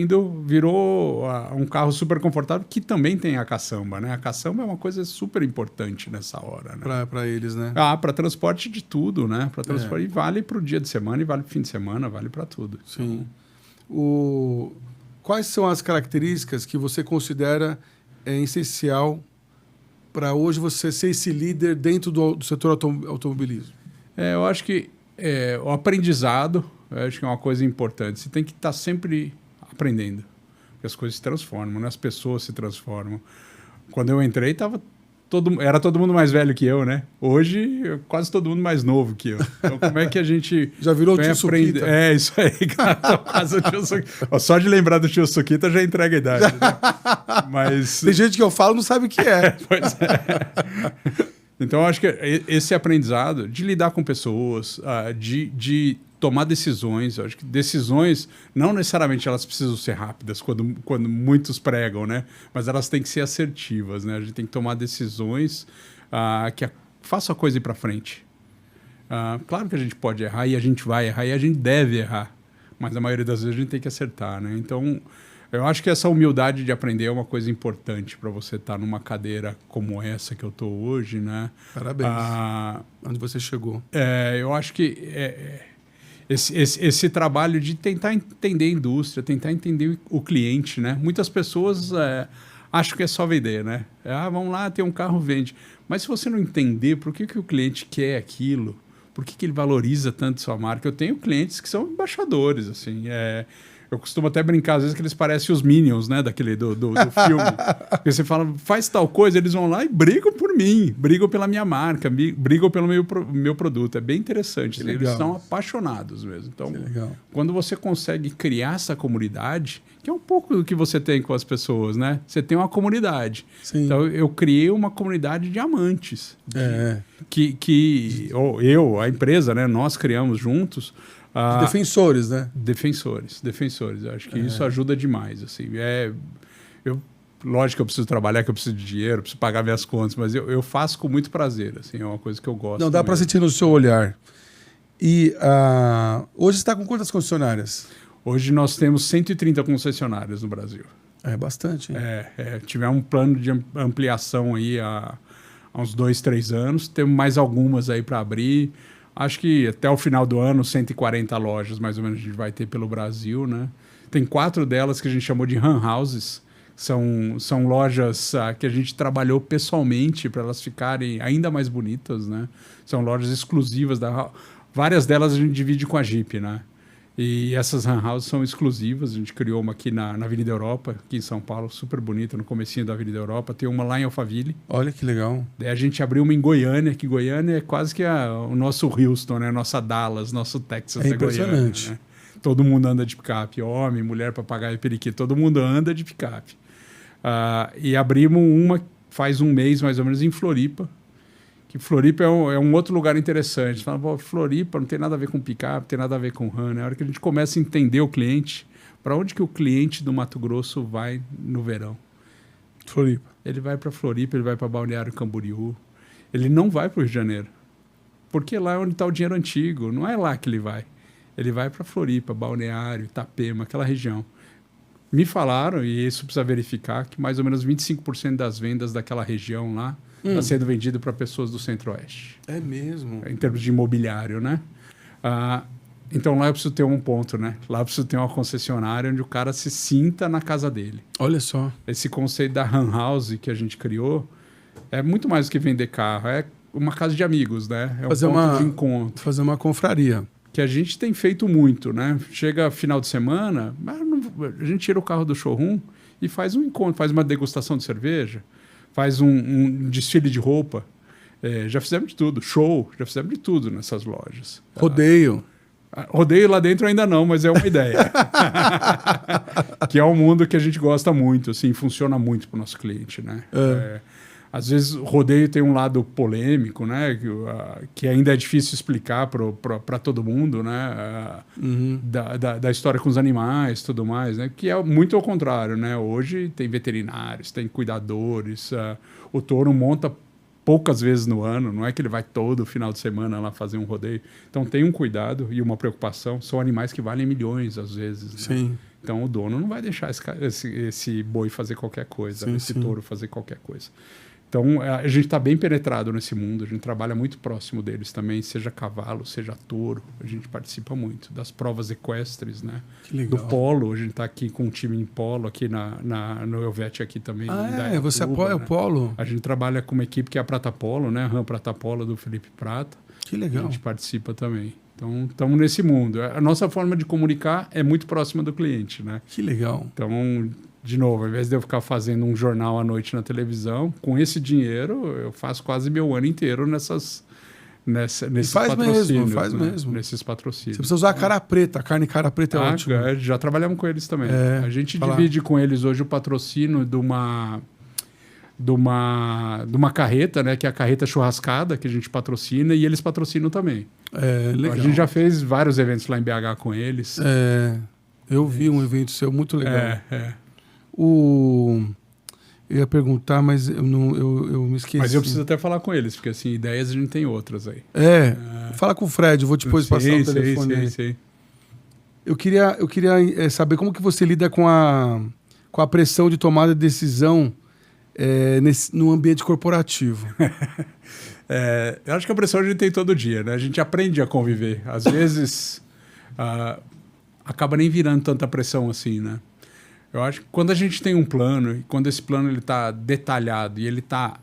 virou um carro super confortável que também tem a caçamba, né? A caçamba é uma coisa super importante nessa hora, né? Para eles, né? Para transporte de tudo, né? Para transporte, e vale para o dia de semana, e vale para o fim de semana, vale para tudo. Sim. Quais são as características que você considera essencial para hoje você ser esse líder dentro do setor automobilismo? Eu acho que o aprendizado, eu acho que é uma coisa importante. Você tem que estar sempre aprendendo, porque as coisas se transformam, né? As pessoas se transformam. Quando eu entrei, estava era todo mundo mais velho que eu, né? Hoje, quase todo mundo mais novo que eu. Então, como é que a gente... Já virou o tio Suquita. É, isso aí, cara. Quase o tio Suquita. Só de lembrar do tio Suquita já entrega a idade. Né? Mas... Tem gente que eu falo e não sabe o que é. Pois é. Então, eu acho que esse aprendizado de lidar com pessoas, de tomar decisões, eu acho que decisões, não necessariamente elas precisam ser rápidas, quando muitos pregam, né? Mas elas têm que ser assertivas, né? A gente tem que tomar decisões que façam a coisa ir para frente. Claro que a gente pode errar e a gente vai errar e a gente deve errar, mas a maioria das vezes a gente tem que acertar, né? Então, eu acho que essa humildade de aprender é uma coisa importante para você estar numa cadeira como essa que eu estou hoje, né? Parabéns. Onde você chegou. Eu acho que esse trabalho de tentar entender a indústria, tentar entender o cliente, né? Muitas pessoas acham que é só vender, né? Vamos lá, tem um carro, vende. Mas se você não entender por que o cliente quer aquilo, por que ele valoriza tanto sua marca, eu tenho clientes que são embaixadores, assim, eu costumo até brincar, às vezes, que eles parecem os Minions, né? Daquele do filme. Porque você fala, faz tal coisa, eles vão lá e brigam por mim, brigam pela minha marca, brigam pelo meu produto. É bem interessante. Assim, eles são apaixonados mesmo. Então, quando você consegue criar essa comunidade, que é um pouco do que você tem com as pessoas, né? Você tem uma comunidade. Sim. Então, eu criei uma comunidade de amantes. A empresa, né? Nós criamos juntos. Defensores, né? Defensores. Eu acho que isso ajuda demais. Assim. Lógico que eu preciso trabalhar, que eu preciso de dinheiro, preciso pagar minhas contas, mas eu faço com muito prazer. Assim, é uma coisa que eu gosto. Não, dá para sentir no seu olhar. E hoje você está com quantas concessionárias? Hoje nós temos 130 concessionárias no Brasil. É bastante. Hein? Tivemos um plano de ampliação aí há uns 2, 3 anos. Temos mais algumas aí para abrir. Acho que até o final do ano, 140 lojas, mais ou menos, a gente vai ter pelo Brasil, né? Tem 4 delas que a gente chamou de Han Houses. São lojas que a gente trabalhou pessoalmente para elas ficarem ainda mais bonitas, né? São lojas exclusivas. Várias delas a gente divide com a Jeep, né? E essas Han Houses são exclusivas. A gente criou uma aqui na Avenida Europa, aqui em São Paulo, super bonita, no comecinho da Avenida Europa. Tem uma lá em Alphaville. Olha que legal. Daí a gente abriu uma em Goiânia, que Goiânia é quase que o nosso Houston, né? Nossa Dallas, nosso Texas. É impressionante. Goiânia, né? Todo mundo anda de picape. Homem, mulher, papagaio, periquito. Todo mundo anda de picape. E abrimos uma faz um mês, mais ou menos, em Floripa. Que Floripa é um outro lugar interessante. Você fala, Floripa não tem nada a ver com picape, não tem nada a ver com RAM. Na hora que a gente começa a entender o cliente, para onde que o cliente do Mato Grosso vai no verão? Floripa. Ele vai para Floripa, ele vai para Balneário Camboriú. Ele não vai para o Rio de Janeiro. Porque lá é onde está o dinheiro antigo. Não é lá que ele vai. Ele vai para Floripa, Balneário, Itapema, aquela região. Me falaram, e isso precisa verificar, que mais ou menos 25% das vendas daquela região lá está sendo vendido para pessoas do Centro-Oeste. É mesmo? Em termos de imobiliário, né? Então lá eu preciso ter um ponto, né? Lá eu preciso ter uma concessionária onde o cara se sinta na casa dele. Olha só. Esse conceito da Han House que a gente criou é muito mais do que vender carro. É uma casa de amigos, né? É um ponto de encontro. Fazer uma confraria. Que a gente tem feito muito, né? Chega final de semana, a gente tira o carro do showroom e faz um encontro, faz uma degustação de cerveja, faz um desfile de roupa. Já fizemos de tudo. Show, já fizemos de tudo nessas lojas. Rodeio. Rodeio lá dentro ainda não, mas é uma ideia. Que é um mundo que a gente gosta muito, assim, funciona muito para o nosso cliente, né? Às vezes o rodeio tem um lado polêmico, né? Que ainda é difícil explicar para todo mundo, né? Da história com os animais e tudo mais, né? Que é muito ao contrário, né? Hoje tem veterinários, tem cuidadores, o touro monta poucas vezes no ano, não é que ele vai todo final de semana lá fazer um rodeio. Então tem um cuidado e uma preocupação. São animais que valem milhões às vezes. Sim. Né? Então o dono não vai deixar esse boi fazer qualquer coisa, esse touro fazer qualquer coisa. Então, a gente está bem penetrado nesse mundo, a gente trabalha muito próximo deles também, seja cavalo, seja touro, a gente participa muito das provas equestres, né? Que legal. Do polo, a gente está aqui com um time em polo, aqui no Elvete aqui também. Você apoia o polo? A gente trabalha com uma equipe que é a Prata Polo, né? A RAM Prata Polo do Felipe Prata. Que legal. A gente participa também. Então, estamos nesse mundo. A nossa forma de comunicar é muito próxima do cliente, né? Que legal. Então, de novo, ao invés de eu ficar fazendo um jornal à noite na televisão, com esse dinheiro eu faço quase meu ano inteiro nesses patrocínios. Faz mesmo. Nesses patrocínios. Você precisa usar a cara preta, a carne cara preta é ótima. Já trabalhamos com eles também. A gente divide com eles hoje o patrocínio de uma carreta, né, que é a carreta churrascada, que a gente patrocina, e eles patrocinam também. Legal. A gente já fez vários eventos lá em BH com eles. Eu vi um evento seu muito legal. Eu ia perguntar, mas eu me esqueci. Mas eu preciso até falar com eles, porque assim, ideias a gente tem outras aí. Fala com o Fred, eu vou depois passar o telefone. Sei. Eu queria saber como que você lida com a pressão de tomada de decisão no ambiente corporativo. Eu acho que a pressão a gente tem todo dia, né? A gente aprende a conviver. Às vezes, acaba nem virando tanta pressão assim, né? Eu acho que quando a gente tem um plano, e quando esse plano está detalhado e ele está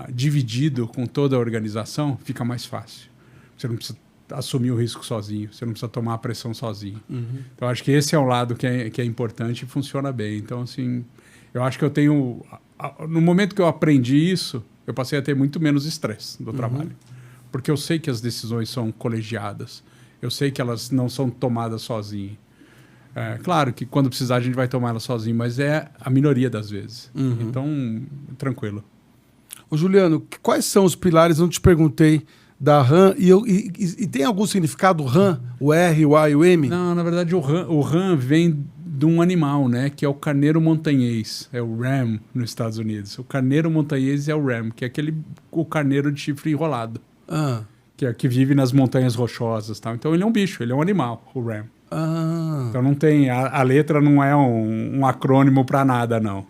dividido com toda a organização, fica mais fácil. Você não precisa assumir o risco sozinho, você não precisa tomar a pressão sozinho. Então, eu acho que esse é um lado que é importante e funciona bem. Então, assim, eu acho que eu tenho... No momento que eu aprendi isso, eu passei a ter muito menos estresse do trabalho. Porque eu sei que as decisões são colegiadas. Eu sei que elas não são tomadas sozinhas. Claro que quando precisar a gente vai tomar ela sozinho, mas é a minoria das vezes. Então, tranquilo. Ô, Juliano, quais são os pilares? Eu não te perguntei da RAM. E tem algum significado RAM? O R, o A e o M? Não, na verdade o RAM vem de um animal, né? Que é o carneiro montanhês. É o ram nos Estados Unidos. O carneiro montanhês é o ram, que é o carneiro de chifre enrolado. Que vive nas montanhas rochosas. Tal. Então ele é um bicho, ele é um animal, o ram. Então não tem... A letra não é um acrônimo para nada, não.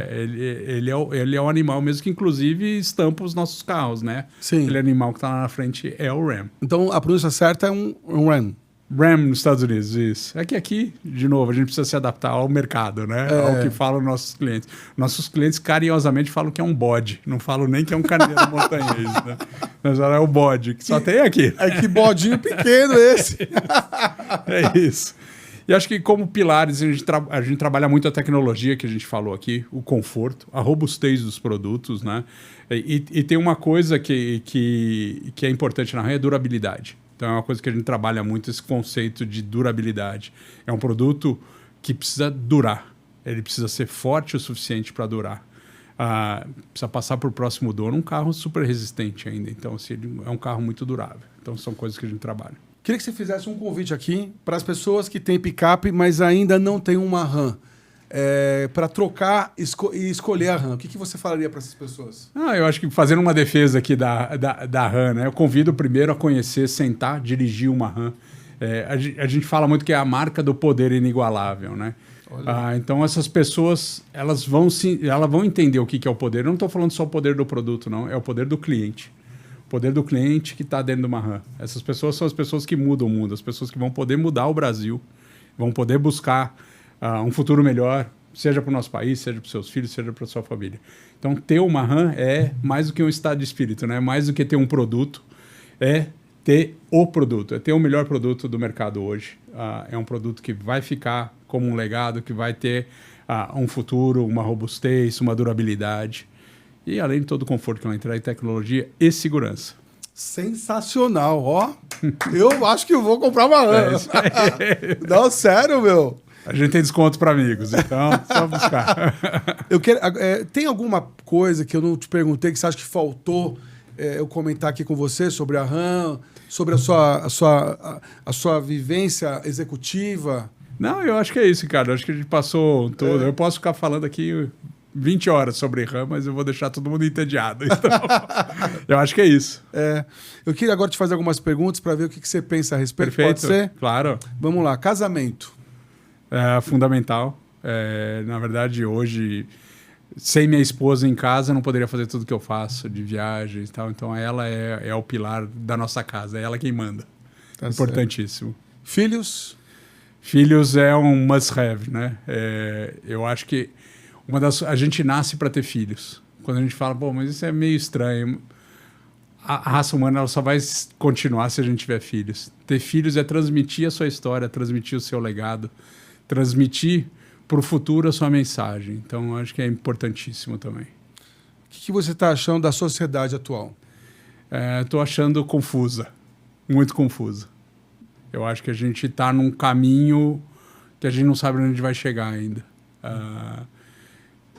Ele é um animal mesmo que, inclusive, estampa os nossos carros, né? Sim. Aquele animal que está lá na frente é o ram. Então a pronúncia certa é um ram. Ram nos Estados Unidos, isso. É que aqui, de novo, a gente precisa se adaptar ao mercado, né? Ao que falam nossos clientes. Nossos clientes carinhosamente falam que é um bode. Não falam nem que é um carneiro montanhês, né? Mas é o bode, que só tem aqui. Que bodinho pequeno esse. É isso. E acho que como pilares, a gente trabalha muito a tecnologia que a gente falou aqui, o conforto, a robustez dos produtos, né? E tem uma coisa que é importante na RAM, é durabilidade. Então é uma coisa que a gente trabalha muito, esse conceito de durabilidade. É um produto que precisa durar. Ele precisa ser forte o suficiente para durar. Precisa passar para o próximo dono um carro super resistente ainda. Então, assim, ele é um carro muito durável. Então, são coisas que a gente trabalha. Queria que você fizesse um convite aqui para as pessoas que têm picape, mas ainda não têm uma RAM. Para trocar e escolher a RAM. O que você falaria para essas pessoas? Eu acho que fazendo uma defesa aqui da RAM, né? Eu convido primeiro a conhecer, sentar, dirigir uma RAM. A gente fala muito que é a marca do poder inigualável, né? Então essas pessoas elas vão entender o que é o poder. Eu não estou falando só o poder do produto, não. É o poder do cliente. O poder do cliente que está dentro de uma RAM. Essas pessoas são as pessoas que mudam o mundo. As pessoas que vão poder mudar o Brasil. Vão poder buscar um futuro melhor, seja para o nosso país, seja para os seus filhos, seja para a sua família. Então, ter uma RAM é mais do que um estado de espírito, né? Mais do que ter um produto, é ter o produto, é ter o melhor produto do mercado hoje. É um produto que vai ficar como um legado, que vai ter um futuro, uma robustez, uma durabilidade. E além de todo o conforto que ela entrega, tecnologia e segurança. Sensacional, ó. Eu acho que eu vou comprar uma RAM. Não, sério, meu. A gente tem desconto para amigos, então só buscar. Tem alguma coisa que eu não te perguntei que você acha que faltou eu comentar aqui com você sobre a RAM, sobre a sua vivência executiva? Não, eu acho que é isso, Ricardo. Eu acho que a gente passou tudo. Eu posso ficar falando aqui 20 horas sobre RAM, mas eu vou deixar todo mundo entediado. Então, eu acho que é isso. Eu queria agora te fazer algumas perguntas para ver o que você pensa a respeito. Perfeito. Pode ser? Claro. Vamos lá. Casamento. É fundamental. Na verdade, hoje, sem minha esposa em casa, eu não poderia fazer tudo que eu faço, de viagens e tal. Então, ela é o pilar da nossa casa. É ela quem manda. Tá importantíssimo. Certo. Filhos? Filhos é um must-have, né? Eu acho que a gente nasce para ter filhos. Quando a gente fala, mas isso é meio estranho. A raça humana ela só vai continuar se a gente tiver filhos. Ter filhos é transmitir a sua história, transmitir o seu legado, transmitir para o futuro a sua mensagem. Então, acho que é importantíssimo também. O que você está achando da sociedade atual? Estou achando confusa, muito confusa. Eu acho que a gente está num caminho que a gente não sabe onde a gente vai chegar ainda.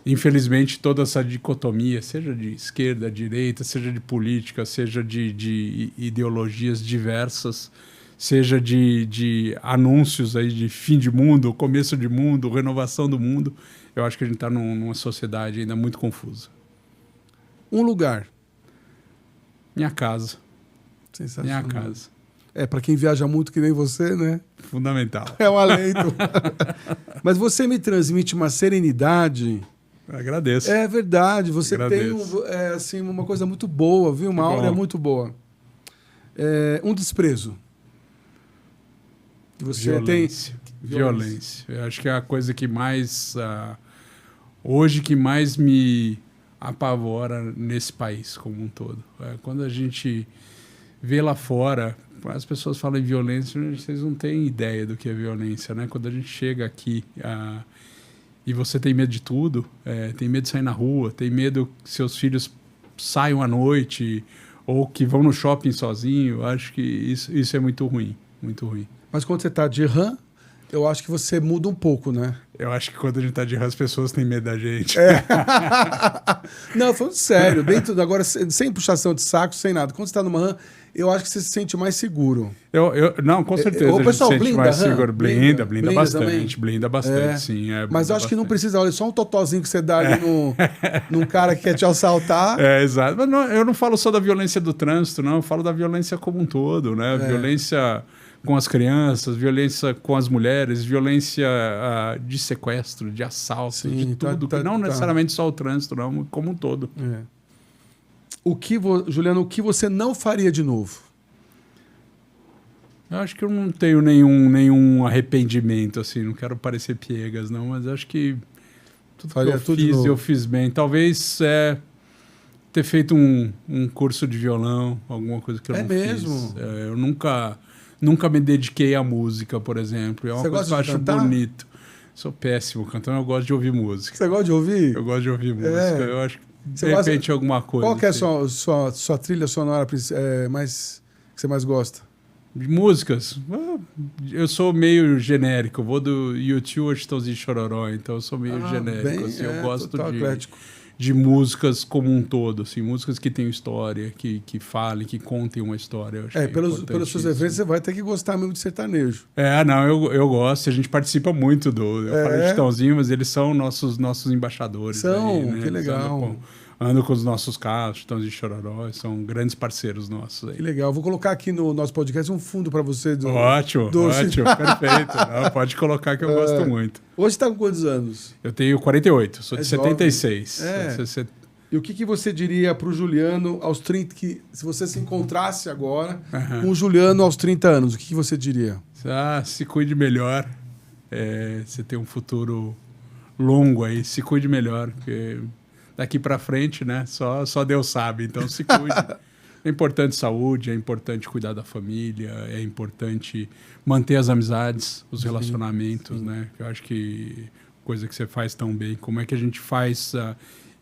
Infelizmente, toda essa dicotomia, seja de esquerda, direita, seja de política, seja de ideologias diversas, seja de anúncios aí de fim de mundo, começo de mundo, renovação do mundo, eu acho que a gente está numa sociedade ainda muito confusa. Um lugar. Minha casa. Sensacional. Minha casa. Para quem viaja muito que nem você, né? Fundamental. É um alento. Mas você me transmite uma serenidade. Agradeço. É verdade. Você Agradeço. tem assim, uma coisa muito boa, viu? Uma aura muito boa. Um desprezo. Você Violência. tem Violência. Eu acho que é a coisa que mais... hoje que mais me apavora nesse país como um todo. Quando a gente vê lá fora... As pessoas falam em violência, vocês não têm ideia do que é violência, né? Quando a gente chega aqui e você tem medo de tudo, tem medo de sair na rua, tem medo que seus filhos saiam à noite ou que vão no shopping sozinho, acho que isso é muito ruim, muito ruim. Mas quando você está de RAM, eu acho que você muda um pouco, né? Eu acho que quando a gente está de RAM, as pessoas têm medo da gente. Não, falando sério, agora sem puxação de saco, sem nada. Quando você está numa RAM, eu acho que você se sente mais seguro. Não, com certeza. O pessoal a gente se sente mais RAM? seguro. Blinda bastante. Também? Blinda bastante, sim. Mas eu acho que não precisa, olha, só um totozinho que você dá ali num cara que quer te assaltar. Exato. Mas eu não falo só da violência do trânsito, não. Eu falo da violência como um todo, né? Violência com as crianças, violência com as mulheres, violência de sequestro, de assalto, sim, de tudo. Não necessariamente só o trânsito, não, como um todo. Juliano, o que você não faria de novo? Eu acho que eu não tenho nenhum arrependimento, assim, não quero parecer piegas, não, mas acho que tudo faria que eu fiz bem. Talvez ter feito um curso de violão, alguma coisa que eu não fiz. É mesmo? Eu nunca me dediquei à música, por exemplo. É uma coisa que eu acho bonito. Sou péssimo cantando, eu gosto de ouvir música. Você gosta de ouvir? Eu gosto de ouvir música. Eu acho que de repente alguma coisa. Qual que é a sua trilha sonora que você mais gosta? De músicas? Eu sou meio genérico. Eu vou do U2 a Chitãozinho e Chororó, então eu sou meio genérico. Assim, eu gosto de músicas como um todo, assim, músicas que tenham história, que falem, que contem uma história. Eu acho pelos seus eventos você vai ter que gostar mesmo de sertanejo. Não, eu gosto. A gente participa muito eu falo de Chitãozinho, mas eles são nossos embaixadores. São, aí, né? Que legal. Ando com os nossos carros, Chitãozinho e Chororó, são grandes parceiros nossos. Aí. Que legal. Vou colocar aqui no nosso podcast um fundo para você. Ótimo, perfeito. Pode colocar que eu gosto muito. Hoje está com quantos anos? Eu tenho 48, sou de 76. E o que você diria para o Juliano aos 30, se você se encontrasse agora com o Juliano aos 30 anos, o que você diria? Se cuide melhor, você tem um futuro longo aí, se cuide melhor, porque... Daqui para frente, né? Só Deus sabe. Então, se cuide. É importante saúde, é importante cuidar da família, é importante manter as amizades, os relacionamentos, né? Eu acho que coisa que você faz tão bem. Como é que a gente faz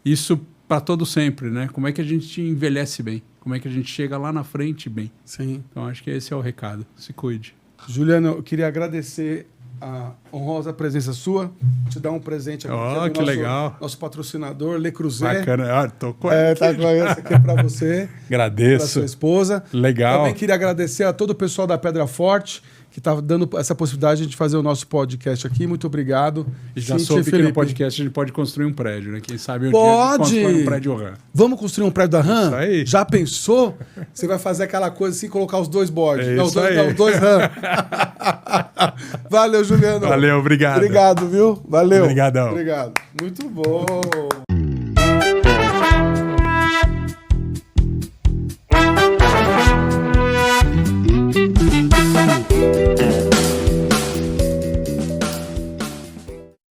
isso para todo sempre, né? Como é que a gente envelhece bem? Como é que a gente chega lá na frente bem? Sim. Então, acho que esse é o recado. Se cuide. Juliano, eu queria agradecer a honrosa presença sua, te dar um presente aqui. Que legal. Nosso patrocinador, Le Creuset. Bacana. Tô com tá com essa aqui para você. Agradeço. Para sua esposa. Legal. Também queria agradecer a todo o pessoal da Pedra Forte, que está dando essa possibilidade de fazer o nosso podcast aqui. Muito obrigado. E já soube que no podcast a gente pode construir um prédio, né? Quem sabe um dia a gente constrói um prédio RAM. Vamos construir um prédio da RAM? Isso aí. Já pensou? Você vai fazer aquela coisa assim, colocar os dois boards. Os dois RAM. Valeu, Juliano. Valeu, obrigado. Obrigado, viu? Valeu. Obrigadão. Obrigado. Muito bom.